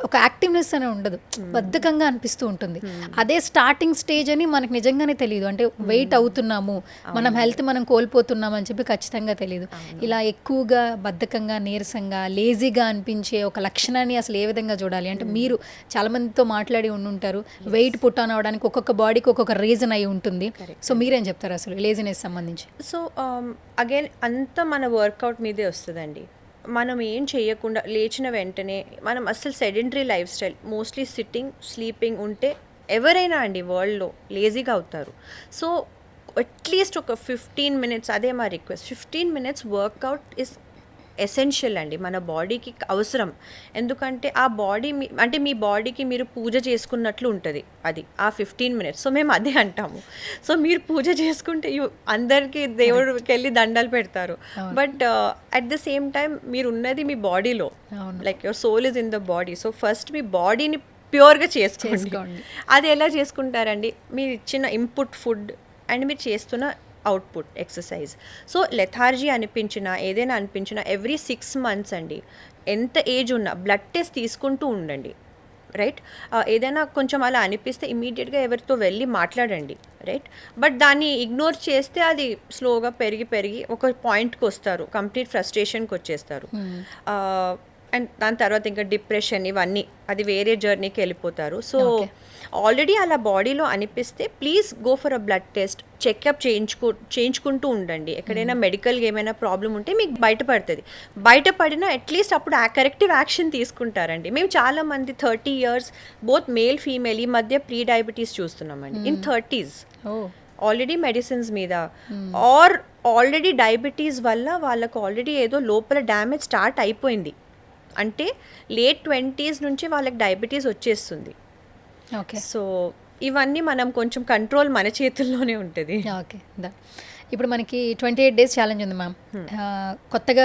ఒక యాక్టివ్నెస్ అనే ఉండదు, బద్ధకంగా అనిపిస్తూ ఉంటుంది. అదే స్టార్టింగ్ స్టేజ్ అని మనకు నిజంగానే తెలియదు, అంటే వెయిట్ అవుతున్నాము, మనం హెల్త్ మనం కోల్పోతున్నాం అని చెప్పి ఖచ్చితంగా తెలియదు. ఇలా ఎక్కువగా బద్ధకంగా, నీరసంగా, లేజీగా అనిపించే ఒక లక్షణాన్ని అసలు ఏ విధంగా చూడాలి? అంటే మీరు చాలామందితో మాట్లాడి ఉండుంటారు, వెయిట్ పుట్ ఆన్ అవడానికి ఒక్కొక్క బాడీకి ఒక్కొక్క రీజన్ అయి ఉంటుంది. సో మీరేం చెప్తారు అసలు లేజినెస్ సంబంధించి? సో అగైన్ అంతా మన వర్కౌట్ మీదే వస్తుందండి. మనం ఏం చేయకుండా లేచిన వెంటనే మనం అసలు sedentary life style, mostly sitting, sleeping ఉంటే ఎవరైనా అండి వరల్డ్లో లేజీగా అవుతారు. సో అట్లీస్ట్ ఒక 15 minutes, అదే మా request, 15 minutes workout is essential అండి, మన బాడీకి అవసరం. ఎందుకంటే ఆ బాడీ అంటే మీ బాడీకి మీరు పూజ చేసుకున్నట్లు ఉంటుంది అది ఆ 15 minutes. సో మేము అదే అంటాము. సో మీరు పూజ చేసుకుంటే అందరికీ దేవుడికి వెళ్ళి దండాలు పెడతారు, but at the same time మీరు ఉన్నది మీ బాడీలో, like your soul is in the body. So first మీ బాడీని ప్యూర్గా చేసుకోండి. అది ఎలా చేసుకుంటారండి? మీరు ఇచ్చిన ఇన్పుట్ ఫుడ్ అండ్ మీరు చేస్తున్న అవుట్పుట్ ఎక్సర్సైజ్. సో లెథార్జీ అనిపించినా ఏదైనా అనిపించినా ఎవ్రీ 6 months అండి, ఎంత ఏజ్ ఉన్నా బ్లడ్ టెస్ట్ తీసుకుంటూ ఉండండి, రైట్. ఏదైనా కొంచెం అలా అనిపిస్తే ఇమీడియట్గా ఎవరితో వెళ్ళి మాట్లాడండి, రైట్. బట్ దాన్ని ఇగ్నోర్ చేస్తే అది స్లోగా పెరిగి పెరిగి ఒక పాయింట్కి వస్తారు, కంప్లీట్ ఫ్రస్ట్రేషన్కి వచ్చేస్తారు. అండ్ దాని తర్వాత ఇంకా డిప్రెషన్ ఇవన్నీ అది వేరే జర్నీకి వెళ్ళిపోతారు. సో ఆల్రెడీ అలా బాడీలో అనిపిస్తే please go for a blood test, checkup చేయించుకుంటూ ఉండండి. ఎక్కడైనా మెడికల్గా ఏమైనా ప్రాబ్లం ఉంటే మీకు బయటపడినా అట్లీస్ట్ అప్పుడు కరెక్టివ్ యాక్షన్ తీసుకుంటారండి. మేము చాలామంది 30 years బోత్ మేల్ ఫీమేల్ ఈ మధ్య ప్రీ డయాబెటీస్ చూస్తున్నామండి ఇన్ 30s, ఆల్రెడీ మెడిసిన్స్ మీద ఆర్ ఆల్రెడీ డయాబెటీస్ వల్ల వాళ్ళకు ఆల్రెడీ ఏదో లోపల డ్యామేజ్ స్టార్ట్ అయిపోయింది అంటే లేట్ 20s నుంచి వాళ్ళకి డయాబెటీస్ వచ్చేస్తుంది. ఓకే. సో ఇవన్నీ మనం కొంచెం కంట్రోల్ మన చేతుల్లోనే ఉంటుంది. ఓకే. ఇప్పుడు మనకి 28 days ఛాలెంజ్ ఉంది మ్యామ్. కొత్తగా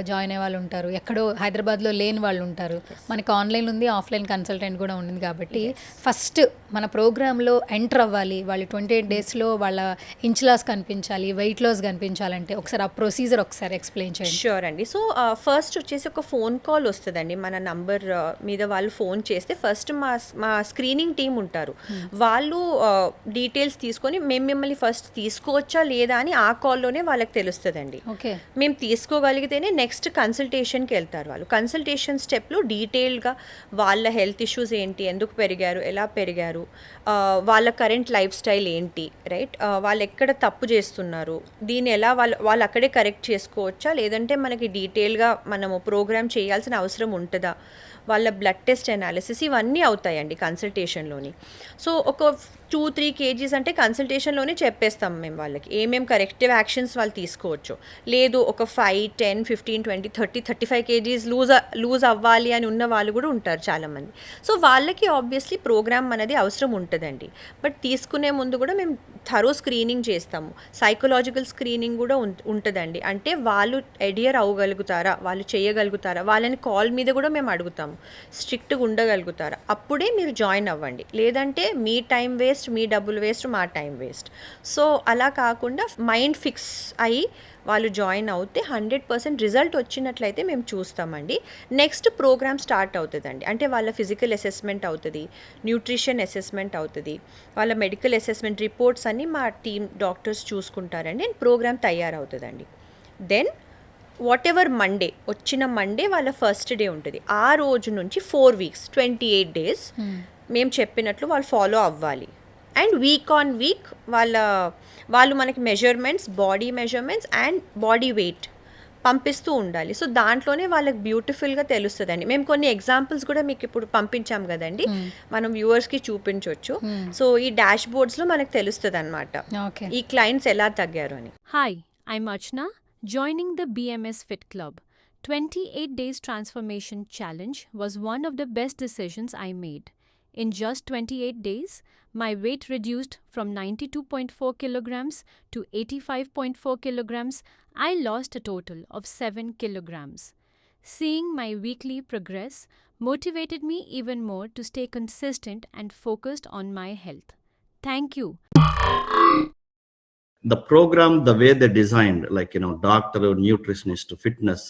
జాయిన్ అయ్యే వాళ్ళు ఉంటారు, ఎక్కడో హైదరాబాద్లో లేని వాళ్ళు ఉంటారు, మనకి ఆన్లైన్ ఉంది, ఆఫ్లైన్ కన్సల్టెంట్ కూడా ఉంది. కాబట్టి ఫస్ట్ మన ప్రోగ్రాంలో ఎంటర్ అవ్వాలి, వాళ్ళు 28 daysలో వాళ్ళ ఇంచ్ లాస్ కనిపించాలి, వెయిట్ లాస్ కనిపించాలంటే ఒకసారి ఆ ప్రొసీజర్ ఒకసారి ఎక్స్ప్లెయిన్ చేయండి. షూర్ అండి. సో ఫస్ట్ వచ్చేసి ఒక ఫోన్ కాల్ వస్తుందండి మన నంబర్ మీద. వాళ్ళు ఫోన్ చేస్తే ఫస్ట్ మా స్క్రీనింగ్ టీం ఉంటారు, వాళ్ళు డీటెయిల్స్ తీసుకొని మేము మిమ్మల్ని ఫస్ట్ తీసుకోవచ్చా లేదా అని ఆ కాల్లోనే వాళ్ళకి తెలుస్తుందండి. ఓకే. మేము తీసుకోగలిగితేనే నెక్స్ట్ కన్సల్టేషన్కి వెళ్తారు వాళ్ళు. కన్సల్టేషన్ స్టెప్లో డీటెయిల్గా వాళ్ళ హెల్త్ ఇష్యూస్ ఏంటి, ఎందుకు పెరిగారు, ఎలా పెరిగారు, వాళ్ళ కరెంట్ లైఫ్ స్టైల్ ఏంటి, రైట్, వాళ్ళు ఎక్కడ తప్పు చేస్తున్నారు, దీన్ని ఎలా వాళ్ళు అక్కడే కరెక్ట్ చేసుకోవచ్చా లేదంటే మనకి డీటెయిల్గా మనము ప్రోగ్రామ్ చేయాల్సిన అవసరం ఉంటుందా, వాళ్ళ బ్లడ్ టెస్ట్ అనాలిసిస్ ఇవన్నీ అవుతాయండి కన్సల్టేషన్లోని. సో ఒక 2-3 kgs అంటే కన్సల్టేషన్లోనే చెప్పేస్తాం మేము వాళ్ళకి ఏమేమి కరెక్టివ్ యాక్షన్స్ వాళ్ళు తీసుకోవచ్చు. లేదు ఒక 5, 10, 15, 20, 30, 35 kgs లూజ్ అవ్వాలి అని ఉన్న వాళ్ళు కూడా ఉంటారు చాలామంది. సో వాళ్ళకి ఆబ్వియస్లీ ప్రోగ్రామ్ అనేది అవసరం ఉంటుందండి. బట్ తీసుకునే ముందు కూడా మేము థరో స్క్రీనింగ్ చేస్తాము, సైకలాజికల్ స్క్రీనింగ్ కూడా ఉంటుందండి. అంటే వాళ్ళు ఎడియర్ అవ్వగలుగుతారా, వాళ్ళు చేయగలుగుతారా, వాళ్ళని కాల్ మీద కూడా మేము అడుగుతాము, స్ట్రిక్ట్గా ఉండగలుగుతారా, అప్పుడే మీరు జాయిన్ అవ్వండి. లేదంటే మీ టైం వేస్ట్, మీ డబ్బులు వేస్ట్, మా టైం వేస్ట్. సో అలా కాకుండా మైండ్ ఫిక్స్ అయ్యి వాళ్ళు జాయిన్ అవుతే 100% రిజల్ట్ వచ్చినట్లయితే మేము చూస్తామండి. నెక్స్ట్ ప్రోగ్రామ్ స్టార్ట్ అవుతుందండి. అంటే వాళ్ళ ఫిజికల్ అసెస్మెంట్ అవుతుంది, న్యూట్రిషన్ అసెస్మెంట్ అవుతుంది, వాళ్ళ మెడికల్ అసెస్మెంట్ రిపోర్ట్స్ అన్నీ మా టీమ్ డాక్టర్స్ చూసుకుంటారండి. అండ్ ప్రోగ్రామ్ తయారవుతుందండి. దెన్ వాట్ ఎవర్ వచ్చిన మండే వాళ్ళ ఫస్ట్ డే ఉంటుంది. ఆ రోజు నుంచి 4 weeks 28 days మేము చెప్పినట్లు వాళ్ళు ఫాలో అవ్వాలి. అండ్ వీక్ ఆన్ వీక్ వాళ్ళు మనకి measurements, body measurements and body weight పంపిస్తూ ఉండాలి. సో దాంట్లోనే వాళ్ళకి బ్యూటిఫుల్గా తెలుస్తుందండి. మేము కొన్ని ఎగ్జాంపుల్స్ కూడా మీకు ఇప్పుడు పంపించాం కదండి, మనం వ్యూవర్స్కి చూపించవచ్చు. సో ఈ డాష్ బోర్డ్స్లో మనకు తెలుస్తుంది అనమాట ఈ క్లయింట్స్ ఎలా తగ్గారు అని. Hi, I'm Archana, joining the BMS Fit Club. 28 days transformation challenge was one of the best decisions I made. In just 28 days, my weight reduced from 92.4 kilograms to 85.4 kilograms. I lost a total of 7 kilograms. Seeing my weekly progress motivated me even more to stay consistent and focused on my health. Thank you. The program, the way they designed, like, doctor, nutritionist, fitness,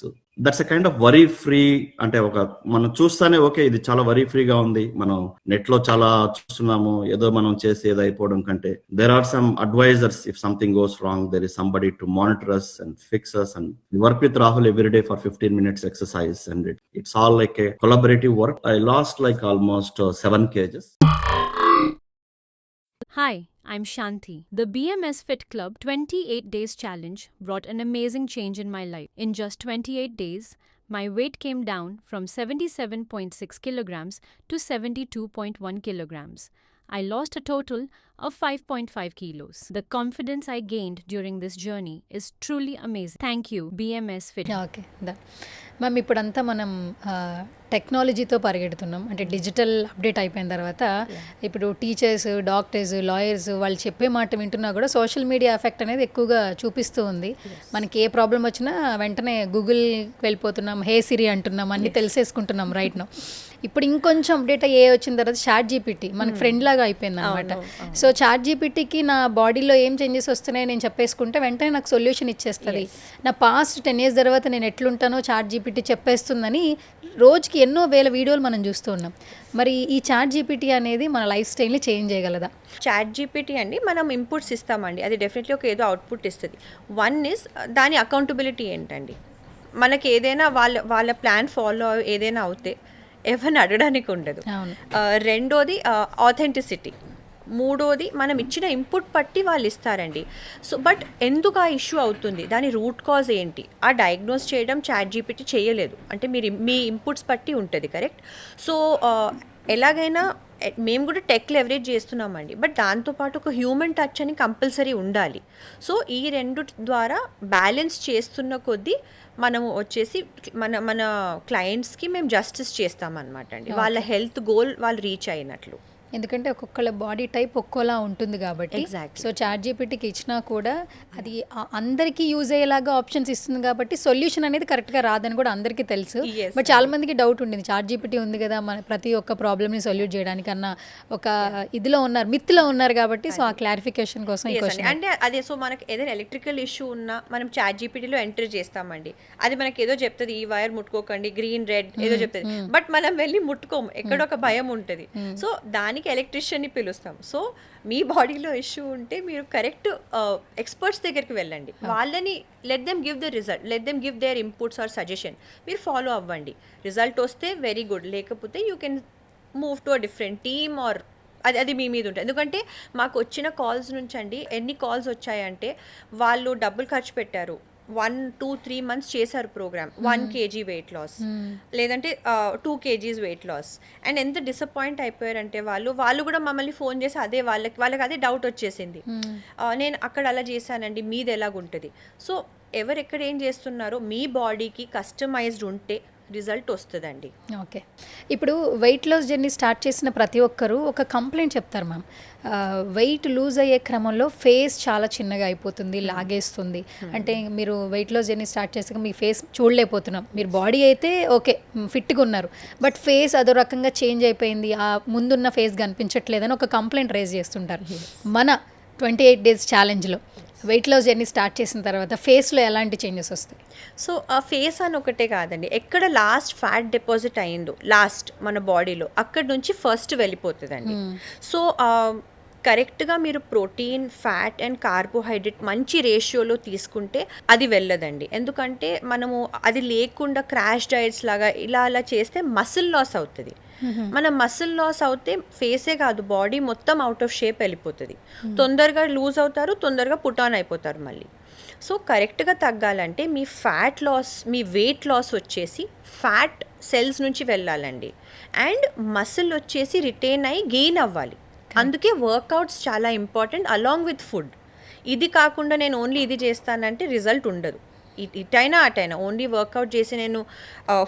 that's a kind of worry free. అంటే ఒక మనం చూస్తానే ఓకే ఇది చాలా వరీ ఫ్రీగా ఉంది, మనం నెట్ లో చాలా చూస్తున్నాము, ఏదో మనం చేసి ఏదో అయిపోవడం కంటే there are some advisors. If something goes wrong, there is somebody to monitor us and fix us, and we work with Rahul every day for 15 minutes exercise, and it's all like a collaborative work. I lost like almost 7 kgs. Hi, I'm Shanti. The BMS Fit Club 28 days challenge brought an amazing change in my life. In just 28 days, my weight came down from 77.6 kilograms to 72.1 kilograms. I lost a total of 5.5 kilos. The confidence I gained during this journey is truly amazing. Thank you, BMS Fit. Okay. Ma'am ఇప్పుడంతా మనం టెక్నాలజీతో పరిగెడుతున్నాం, అంటే డిజిటల్ అప్డేట్ అయిపోయిన తర్వాత ఇప్పుడు టీచర్స్, డాక్టర్స్, లాయర్స్ వాళ్ళు చెప్పే మాట వింటున్నా కూడా సోషల్ మీడియా ఎఫెక్ట్ అనేది ఎక్కువగా చూపిస్తూ ఉంది. మనకి ఏ ప్రాబ్లం వచ్చినా వెంటనే గూగుల్కి వెళ్ళిపోతున్నాం, హే సిరి అంటున్నాం, అన్నీ తెలిసేసుకుంటున్నాం రైట్ నో. ఇప్పుడు ఇంకొంచెం అప్డేట్ అయ్యే వచ్చిన తర్వాత చాట్ జీపీటీ మనకి ఫ్రెండ్ లాగా అయిపోయింది అనమాట. సో చాట్ జీపీటీకి నా బాడీలో ఏం చేంజెస్ వస్తున్నాయి నేను చెప్పేసుకుంటే వెంటనే నాకు సొల్యూషన్ ఇచ్చేస్తుంది. నా పాస్ట్ 10 years తర్వాత నేను ఎట్లుంటానో చాట్ జీపీటీ చెప్పేస్తుందని రోజుకి ఎన్నో వేల వీడియోలు మనం చూస్తూ ఉన్నాం. మరి ఈ చాట్ జీపీటీ అనేది మన లైఫ్ స్టైల్ని చేంజ్ చేయగలదా? చాట్ జీపీటీ అండి మనం ఇంపుట్స్ ఇస్తామండి, అది డెఫినెట్లీ ఒక ఏదో అవుట్పుట్ ఇస్తుంది. వన్ ఇస్ దాని అకౌంటబిలిటీ ఏంటండి, మనకి ఏదైనా వాళ్ళ ప్లాన్ ఫాలో ఏదైనా అవుతే ఎవరిని అడగడానికి ఉండదు. రెండోది ఆథెంటిసిటీ. మూడోది మనం ఇచ్చిన ఇన్పుట్ పట్టి వాళ్ళు ఇస్తారండి. సో బట్ ఎందుకు ఆ ఇష్యూ అవుతుంది, దాని రూట్ కాజ్ ఏంటి, ఆ డయాగ్నోస్ చేయడం చాట్ జీపీటీ చేయలేదు. అంటే మీ ఇన్పుట్స్ పట్టి ఉంటుంది, కరెక్ట్. సో ఎలాగైనా మేము కూడా టెక్ లెవరేజ్ చేస్తున్నామండి, బట్ దాంతోపాటు ఒక హ్యూమన్ టచ్ అని కంపల్సరీ ఉండాలి. సో ఈ రెండు ద్వారా బ్యాలెన్స్ చేస్తున్న కొద్దీ మనము వచ్చేసి మన క్లయింట్స్కి మేము జస్టిస్ చేస్తామన్నమాట అండి, వాళ్ళ హెల్త్ గోల్ వాళ్ళు రీచ్ అయినట్లు. ఎందుకంటే ఒక్కొక్కళ్ళ బాడీ టైప్ ఒక్కోలా ఉంటుంది కాబట్టి. సో చాట్ జీపీటీకి ఇచ్చినా కూడా అది అందరికీ యూజ్ అయ్యేలాగా ఆప్షన్స్ ఇస్తుంది కాబట్టి సొల్యూషన్ అనేది కరెక్ట్గా రాదని కూడా అందరికీ తెలుసు. బట్ చాలా మందికి డౌట్ ఉండింది, చాట్ జీపీటీ ఉంది కదా మన ప్రతి ఒక్క ప్రాబ్లమ్ని సొల్యూట్ చేయడానికన్నా ఒక ఇదిలో ఉన్నారు, మిత్లో ఉన్నారు కాబట్టి. సో ఆ క్లారిఫికేషన్ కోసం ఈ క్వశ్చన్. అంటే అదే, సో మనకి ఏదైనా ఎలక్ట్రికల్ ఇష్యూ ఉన్నా మనం చాట్ జీపీటీలో ఎంటర్ చేస్తామండి, అది మనకి ఏదో చెప్తుంది, ఈ వైర్ ముట్టుకోకండి, గ్రీన్ రెడ్ ఏదో చెప్తుంది, బట్ మనం వెళ్ళి ముట్టుకోము, ఎక్కడో ఒక భయం ఉంటుంది. సో దానికి ఎలక్ట్రీషియన్ని పిలుస్తాం. సో మీ బాడీలో ఇష్యూ ఉంటే మీరు కరెక్ట్ ఎక్స్పర్ట్స్ దగ్గరికి వెళ్ళండి, వాళ్ళని let them give the result, let them give their inputs or suggestion, మీరు ఫాలో అవ్వండి. రిజల్ట్ వస్తే వెరీ గుడ్, లేకపోతే you can move to a different team or అది మీ మీద ఉంటుంది. ఎందుకంటే మాకు వచ్చిన కాల్స్ నుంచి అండి ఎన్ని కాల్స్ వచ్చాయంటే వాళ్ళు డబ్బులు ఖర్చు పెట్టారు, 1, 2, 3 months చేశారు ప్రోగ్రామ్, 1 kg వెయిట్ లాస్, లేదంటే 2 kgs వెయిట్ లాస్, అండ్ ఎంత డిసప్పాయింట్ అయిపోయారంటే వాళ్ళు కూడా మమ్మల్ని ఫోన్ చేసి అదే వాళ్ళకి అదే డౌట్ వచ్చేసింది, నేను అక్కడ అలా చేశానండి, మీది ఎలాగుంటుంది. సో ఎవరెక్కడ ఏం చేస్తున్నారో మీ బాడీకి కస్టమైజ్డ్ ఉంటే రిజల్ట్ వస్తుందండి. ఓకే, ఇప్పుడు వెయిట్ లాస్ జర్నీ స్టార్ట్ చేసిన ప్రతి ఒక్కరూ ఒక కంప్లైంట్ చెప్తారు మ్యామ్, వెయిట్ లూజ్ అయ్యే క్రమంలో ఫేస్ చాలా చిన్నగా అయిపోతుంది, లాగేస్తుంది. అంటే మీరు వెయిట్ లాస్ జర్నీ స్టార్ట్ చేసాక మీ ఫేస్ చూడలేకపోతున్నాం, మీరు బాడీ అయితే ఓకే ఫిట్గా ఉన్నారు, బట్ ఫేస్ అదో రకంగా చేంజ్ అయిపోయింది, ఆ ముందున్న ఫేస్ కనిపించట్లేదని ఒక కంప్లైంట్ రేజ్ చేస్తుంటారు. మన 28 days ఛాలెంజ్లో వెయిట్ లాస్ జర్నీ స్టార్ట్ చేసిన తర్వాత ఫేస్లో ఎలాంటి చేంజెస్ వస్తాయి? సో ఆ ఫేస్ అని ఒకటే కాదండి, ఎక్కడ లాస్ట్ ఫ్యాట్ డిపాజిట్ అయిందో లాస్ట్ మన బాడీలో అక్కడ నుంచి ఫస్ట్ వెళ్ళిపోతుందండి. సో కరెక్ట్గా మీరు ప్రోటీన్, ఫ్యాట్ అండ్ కార్బోహైడ్రేట్ మంచి రేషియోలో తీసుకుంటే అది వెళ్ళదండి. ఎందుకంటే మనము అది లేకుండా క్రాష్ డయట్స్ లాగా ఇలా చేస్తే మసిల్ లాస్ అవుతుంది. మన మసిల్ లాస్ అవుతే ఫేసే కాదు బాడీ మొత్తం అవుట్ ఆఫ్ షేప్ వెళ్ళిపోతుంది, తొందరగా లూజ్ అవుతారు, తొందరగా పుట్ ఆన్ అయిపోతారు మళ్ళీ. సో కరెక్ట్గా తగ్గాలంటే మీ ఫ్యాట్ లాస్, మీ వెయిట్ లాస్ వచ్చేసి ఫ్యాట్ సెల్స్ నుంచి వెళ్ళాలండి, అండ్ మసిల్ వచ్చేసి రిటైన్ అయ్యి గెయిన్ అవ్వాలి. అందుకే వర్కౌట్స్ చాలా ఇంపార్టెంట్ అలాంగ్ విత్ ఫుడ్. ఇది కాకుండా నేను ఓన్లీ ఇది చేస్తానంటే రిజల్ట్ ఉండదు. ఇటైనా అటైనా ఓన్లీ వర్కౌట్ చేసి నేను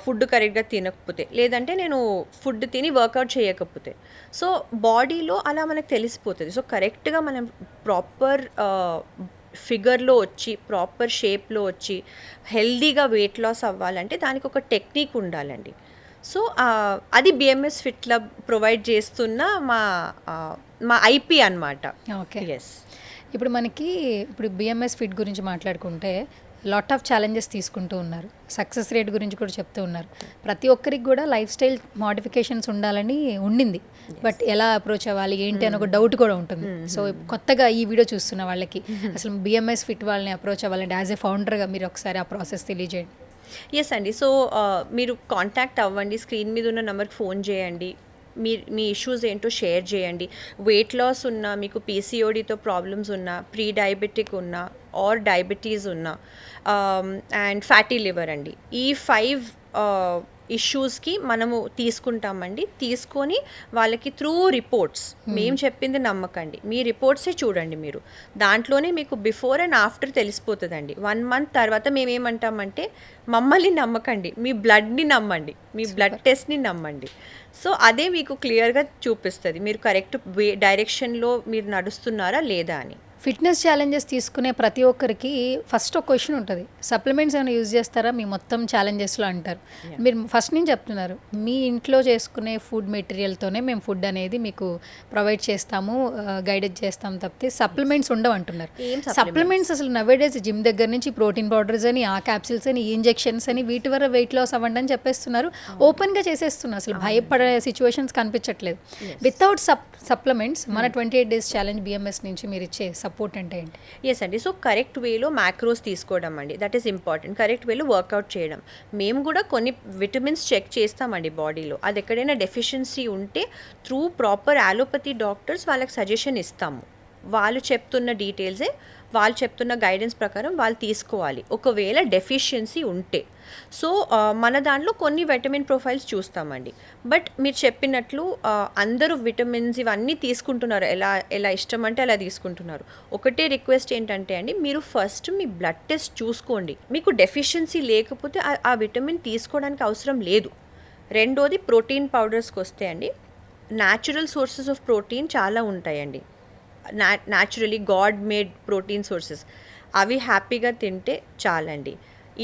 ఫుడ్ కరెక్ట్గా తినకపోతే, లేదంటే నేను ఫుడ్ తిని వర్కౌట్ చేయకపోతే, సో బాడీలో అలా మనకు తెలిసిపోతుంది. సో కరెక్ట్గా మనం ప్రాపర్ ఫిగర్లో వచ్చి, ప్రాపర్ షేప్లో వచ్చి హెల్దీగా వెయిట్ లాస్ అవ్వాలంటే దానికి ఒక టెక్నిక్ ఉండాలండి. సో అది బిఎంఎస్ ఫిట్ క్లబ్ ప్రొవైడ్ చేస్తున్న మా ఐపీ అన్నమాట. Okay, yes. ఇప్పుడు బిఎంఎస్ ఫిట్ గురించి మాట్లాడుకుంటే లాట్ ఆఫ్ ఛాలెంజెస్ తీసుకుంటూ ఉన్నారు, సక్సెస్ రేట్ గురించి కూడా చెప్తూ ఉన్నారు. ప్రతి ఒక్కరికి కూడా లైఫ్ స్టైల్ మోడిఫికేషన్స్ ఉండాలని ఉండింది, బట్ ఎలా అప్రోచ్ అవ్వాలి ఏంటి అని ఒక డౌట్ కూడా ఉంటుంది. సో కొత్తగా ఈ వీడియో చూస్తున్న వాళ్ళకి అసలు బిఎంఎస్ ఫిట్ వాళ్ళని అప్రోచ్ అవ్వాలంటే యాజ్ ఏ ఫౌండర్గా మీరు ఒకసారి ఆ ప్రాసెస్ తెలియజేయండి. ఎస్ అండి, సో మీరు కాంటాక్ట్ అవ్వండి, స్క్రీన్ మీద ఉన్న నెంబర్కి ఫోన్ చేయండి, మీ ఇష్యూస్ ఏంటో షేర్ చేయండి. వెయిట్ లాస్ ఉన్నా, మీకు పీసీఓడితో ప్రాబ్లమ్స్ ఉన్నా, ప్రీ డయాబెటిక్ ఉన్నా ఆర్ డయాబెటీస్ ఉన్నా, అండ్ ఫ్యాటీ లివర్ అండి, ఈ 5 ఇష్యూస్కి మనము తీసుకుంటామండి. తీసుకొని వాళ్ళకి త్రూ రిపోర్ట్స్, మేము చెప్పింది నమ్మకండి, మీ రిపోర్ట్సే చూడండి, మీరు దాంట్లోనే మీకు బిఫోర్ అండ్ ఆఫ్టర్ తెలిసిపోతుందండి. 1 month తర్వాత మేమేమంటామంటే మమ్మల్ని నమ్మకండి, మీ బ్లడ్ని నమ్మండి, మీ బ్లడ్ టెస్ట్ని నమ్మండి. సో అదే మీకు క్లియర్గా చూపిస్తుంది మీరు కరెక్ట్ డైరెక్షన్లో మీరు నడుస్తున్నారా లేదా అని. ఫిట్నెస్ ఛాలెంజెస్ తీసుకునే ప్రతి ఒక్కరికి ఫస్ట్ ఒక క్వశ్చన్ ఉంటుంది, సప్లిమెంట్స్ ఏమైనా యూజ్ చేస్తారా మీ మొత్తం ఛాలెంజెస్లో అంటారు. మీరు ఫస్ట్ నుంచి చెప్తున్నారు మీ ఇంట్లో చేసుకునే ఫుడ్ మెటీరియల్తోనే మేము ఫుడ్ అనేది మీకు ప్రొవైడ్ చేస్తాము, గైడెడ్ చేస్తాం తప్పితే సప్లిమెంట్స్ ఉండవు అంటున్నారు. సప్లిమెంట్స్ అసలు నవేడేస్ జిమ్ దగ్గర నుంచి ప్రోటీన్ పౌడర్స్ అని, ఆ క్యాప్సిల్స్ అని, ఈ ఇంజెక్షన్స్ అని వీటి వల్ల వెయిట్ లాస్ అవ్వండి అని చెప్పేస్తున్నారు, ఓపెన్గా చేసేస్తున్నారు. అసలు భయపడే సిచ్యువేషన్స్ కనిపించట్లేదు. వితౌట్ సప్లిమెంట్స్ మన 28 డేస్ ఛాలెంజ్ బిఎంఎస్ నుంచి మీరు ఇచ్చే సపోర్ట్ అంటే ఏంటి? ఎస్ అండి. సో కరెక్ట్ వేలో మ్యాక్రోస్ తీసుకోవడం అండి, దట్ ఈస్ ఇంపార్టెంట్. కరెక్ట్ వేలో వర్కౌట్ చేయడం. మేము కూడా కొన్ని విటమిన్స్ చెక్ చేస్తామండి బాడీలో, అది ఎక్కడైనా డెఫిషియన్సీ ఉంటే త్రూ ప్రాపర్ అలోపతి డాక్టర్స్ వాళ్ళకి సజెషన్ ఇస్తాము. వాళ్ళు చెప్తున్న డీటెయిల్సే, వాళ్ళు చెప్తున్న గైడెన్స్ ప్రకారం వాళ్ళు తీసుకోవాలి ఒకవేళ డెఫిషియన్సీ ఉంటే. సో మన దాంట్లో కొన్ని విటమిన్ ప్రొఫైల్స్ చూస్తామండి. బట్ మీరు చెప్పినట్లు అందరూ విటమిన్స్ ఇవన్నీ తీసుకుంటున్నారు, ఎలా ఇష్టం అంటే అలా తీసుకుంటున్నారు. ఒకటే రిక్వెస్ట్ ఏంటంటే అండి, మీరు ఫస్ట్ మీ బ్లడ్ టెస్ట్ చూసుకోండి. మీకు డెఫిషియన్సీ లేకపోతే ఆ విటమిన్ తీసుకోవడానికి అవసరం లేదు. రెండోది ప్రోటీన్ పౌడర్స్కి వస్తే అండి, న్యాచురల్ సోర్సెస్ ఆఫ్ ప్రోటీన్ చాలా ఉంటాయండి. Naturally God made protein sources, అవి హ్యాపీగా తింటే చాలండి.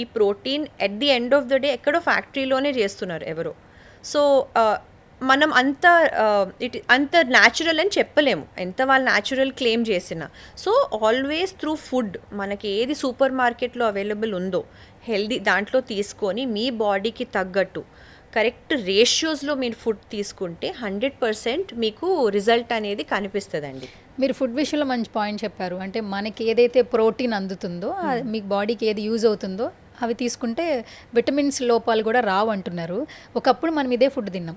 ఈ protein at the end of the day ఎక్కడో ఫ్యాక్టరీలోనే చేస్తున్నారు ఎవరో. సో మనం అంత న్యాచురల్ అని చెప్పలేము, ఎంత వాళ్ళు న్యాచురల్ క్లెయిమ్ చేసినా. సో ఆల్వేస్ త్రూ ఫుడ్ మనకి ఏది సూపర్ మార్కెట్లో అవైలబుల్ ఉందో హెల్దీ దాంట్లో తీసుకొని మీ బాడీకి తగ్గట్టు కరెక్ట్ రేషియోస్లో మీరు ఫుడ్ తీసుకుంటే 100% మీకు రిజల్ట్ అనేది కనిపిస్తుందండి. మీరు ఫుడ్ విషయంలో మంచి పాయింట్ చెప్పారు. అంటే మనకి ఏదైతే ప్రోటీన్ అందుతుందో, మీ బాడీకి ఏది యూజ్ అవుతుందో అవి తీసుకుంటే విటమిన్స్ లోపాలు కూడా రావు అంటున్నారు. ఒకప్పుడు మనం ఇదే ఫుడ్ తిన్నాం,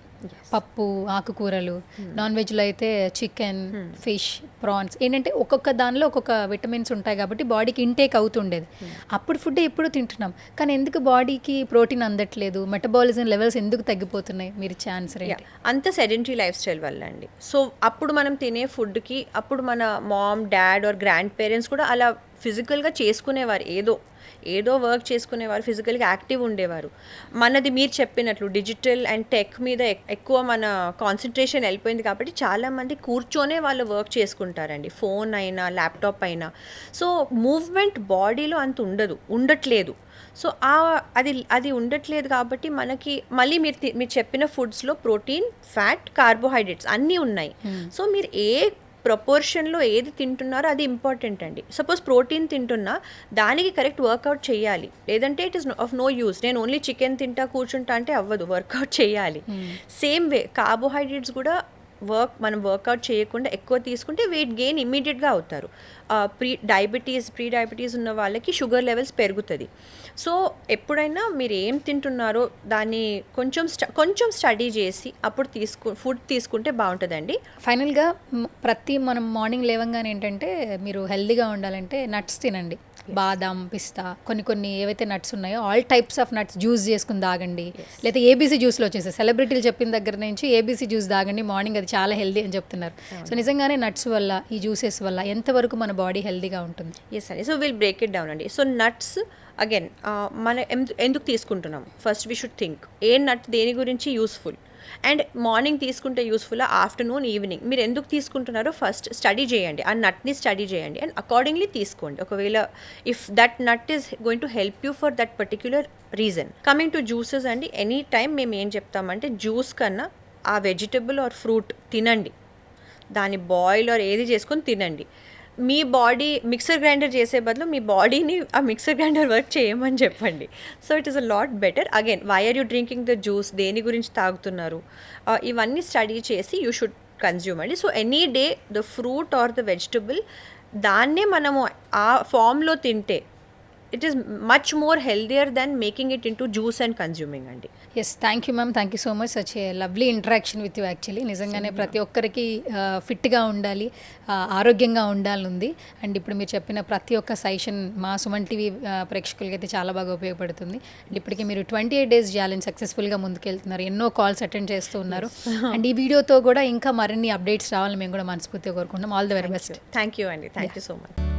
పప్పు, ఆకుకూరలు. నాన్ వెజ్లో అయితే చికెన్, ఫిష్, ప్రాన్స్. ఏంటంటే ఒక్కొక్క దానిలో ఒక్కొక్క విటమిన్స్ ఉంటాయి కాబట్టి బాడీకి ఇంటేక్ అవుతుండేది. అప్పుడు ఫుడ్ ఎప్పుడు తింటున్నాం, కానీ ఎందుకు బాడీకి ప్రోటీన్ అందట్లేదు, మెటబాలిజం లెవెల్స్ ఎందుకు తగ్గిపోతున్నాయి? మీరు ఛాన్స్ రేట్ అంత సెడెంటరీ లైఫ్ స్టైల్ వల్ల అండి. సో అప్పుడు మనం తినే ఫుడ్కి అప్పుడు మన mom, dad or grandparents కూడా అలా ఫిజికల్గా చేసుకునేవారు, ఏదో వర్క్ చేసుకునేవారు, ఫిజికల్గా యాక్టివ్ ఉండేవారు. మనది మీరు చెప్పినట్లు డిజిటల్ అండ్ టెక్ మీద ఎక్కువ మన కాన్సన్ట్రేషన్ వెళ్ళిపోయింది కాబట్టి చాలామంది కూర్చొనే వాళ్ళు వర్క్ చేసుకుంటారండి, ఫోన్ అయినా ల్యాప్టాప్ అయినా. సో మూవ్మెంట్ బాడీలో అంత ఉండట్లేదు. సో అది ఉండట్లేదు కాబట్టి మనకి మళ్ళీ మీరు చెప్పిన ఫుడ్స్లో ప్రోటీన్, ఫ్యాట్, కార్బోహైడ్రేట్స్ అన్నీ ఉన్నాయి. సో మీరు ఏ ప్రపోర్షన్లో ఏది తింటున్నారో అది ఇంపార్టెంట్ అండి. సపోజ్ ప్రోటీన్ తింటున్నా దానికి కరెక్ట్ వర్కౌట్ చేయాలి, లేదంటే it is of no use. నేను ఓన్లీ చికెన్ తింటా కూర్చుంటా అంటే అవ్వదు, వర్కౌట్ చేయాలి. సేమ్ వే కార్బోహైడ్రేట్స్ కూడా మనం వర్కౌట్ చేయకుండా ఎక్కువ తీసుకుంటే వెయిట్ గెయిన్ ఇమ్మీడియట్గా అవుతారు. ప్రీ డయాబెటీస్ ఉన్న వాళ్ళకి షుగర్ లెవెల్స్ పెరుగుతుంది. సో ఎప్పుడైనా మీరు ఏం తింటున్నారో దాన్ని కొంచెం స్టడీ చేసి అప్పుడు ఫుడ్ తీసుకుంటే బాగుంటుందండి. ఫైనల్గా మనం మార్నింగ్ లేవంగానే ఏంటంటే మీరు హెల్దీగా ఉండాలంటే నట్స్ తినండి. బాదాం, పిస్తా, కొన్ని ఏవైతే నట్స్ ఉన్నాయో all types of nuts juice చేసుకుని తాగండి. లేదా ఏబీసీ జ్యూస్లో వచ్చేసాయి, సెలబ్రిటీలు చెప్పిన దగ్గర నుంచి ఏబీసీ జ్యూస్ తాగండి మార్నింగ్, అది చాలా హెల్దీ అని చెప్తున్నారు. సో నిజంగానే నట్స్ వల్ల, ఈ జ్యూసెస్ వల్ల ఎంతవరకు మన బాడీ హెల్దీగా ఉంటుంది? ఎస్ అండి. So will break it down అండి. సో నట్స్ అగైన్ మనం ఎందుకు తీసుకుంటున్నాం, first we should think a nut దేని గురించి యూస్ఫుల్, అండ్ మార్నింగ్ తీసుకుంటే యూస్ఫుల్, ఆఫ్టర్నూన్, ఈవినింగ్ మీరు ఎందుకు తీసుకుంటున్నారో ఫస్ట్ స్టడీ చేయండి, ఆ నట్ని స్టడీ చేయండి అండ్ అకార్డింగ్లీ తీసుకోండి. ఒకవేళ if that nut is going to help you for that particular reason. Coming to juices అండి, ఎనీ టైం మేము ఏం చెప్తామంటే జ్యూస్ కన్నా ఆ వెజిటబుల్ ఆర్ ఫ్రూట్ తినండి, దాన్ని బాయిల్ ఆర్ ఏది చేసుకొని తినండి. మీ బాడీ మిక్సర్ గ్రైండర్ చేసే బదులు మీ బాడీని ఆ మిక్సర్ గ్రైండర్ వర్క్ చేయమని చెప్పండి. So it is a lot better. Again why are you drinking the juice, దేని గురించి తాగుతున్నారు, ఇవన్నీ స్టడీ చేసి యూ షుడ్ కన్జ్యూమ్ అండి. So any day the fruit or the vegetable దాన్నే మనము ఆ ఫామ్లో తింటే it is much more healthier than making it into juice and consuming అండి. Yes, thank you ma'am, thank you so much. Such a lovely interaction with you. Actually నిజంగానే ప్రతి ఒక్కరికి ఫిట్గా ఉండాలి, ఆరోగ్యంగా ఉండాలనుంది. అండ్ ఇప్పుడు మీరు చెప్పిన ప్రతి ఒక్క సజెషన్ మా సుమన్ టీవీ ప్రేక్షకులకి అయితే చాలా బాగా ఉపయోగపడుతుంది. అండ్ ఇప్పటికీ మీరు 28 డేస్ ఛాలెంజ్ సక్సెస్ఫుల్గా ముందుకెళ్తున్నారు, ఎన్నో కాల్స్ అటెండ్ చేస్తూ ఉన్నారు. అండ్ ఈ వీడియోతో కూడా ఇంకా మరిన్ని అప్డేట్స్ రావాలని మేము కూడా మనస్ఫూర్తిగా కోరుకుంటున్నాం. All the very best. Thank you అండి, థ్యాంక్ యూ సో మచ్.